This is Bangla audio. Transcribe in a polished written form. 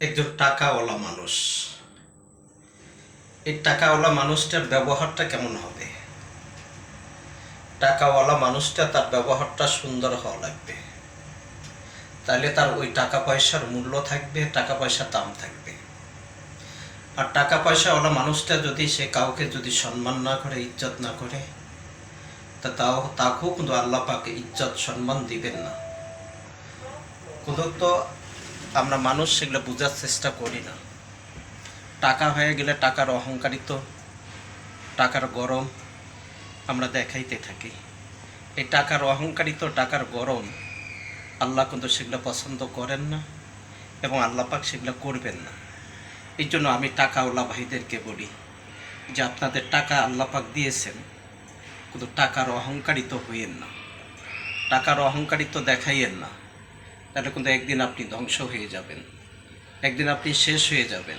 একজন টাকাওয়ালা মানুষ, এই টাকাওয়ালা মানুষটার ব্যবহারটা কেমন হবে? টাকাওয়ালা মানুষটা তার ব্যবহারটা সুন্দর হওয়া লাগবে, তাহলে তার ওই টাকা পয়সার মূল্য থাকবে, টাকা পয়সার দাম থাকবে। আর টাকা পয়সাওয়ালা মানুষটা যদি সে কাউকে যদি সম্মান না করে, ইজ্জত না করে, তাকেও কিন্তু আল্লাহ পাক ইজ্জত সম্মান দিবেন না। তো আমরা মানুষ সেগুলো বোঝার চেষ্টা করি না। টাকা হয়ে গেলে টাকার অহংকারিত, টাকার গরম আমরা দেখাইতে থাকি। এই টাকার অহংকারিত, টাকার গরম আল্লাহ কিন্তু সেগুলো পছন্দ করেন না, এবং আল্লাহ পাক সেগুলো করবেন না। এই জন্য আমি টাকাওয়ালা ভাইদেরকে বলি যে আপনাদের টাকা আল্লাহ পাক দিয়েছেন, কিন্তু টাকার অহংকারিত হইয়েন না, টাকার অহংকারিত দেখাইয়েন না। তাহলে কিন্তু একদিন আপনি ধ্বংস হয়ে যাবেন, একদিন আপনি শেষ হয়ে যাবেন।